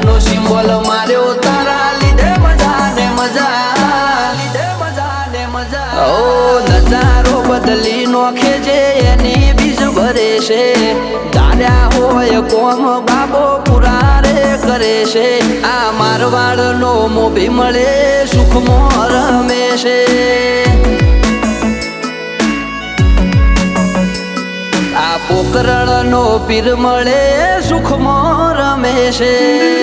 મજાનો સિમ્બોલ માર્યો તારા લીધે મજા ને મજા ઓ નજારો બદલી નોખે છે એની બીજ ભરે છે ધાર્યા હોય કોમ બાબો પૂરા રે કરે છે આ મારવાડ નો મોભી મળે સુખમાં રમે છે આ પોકરણ નો પીર મળે સુખમાં રમે છે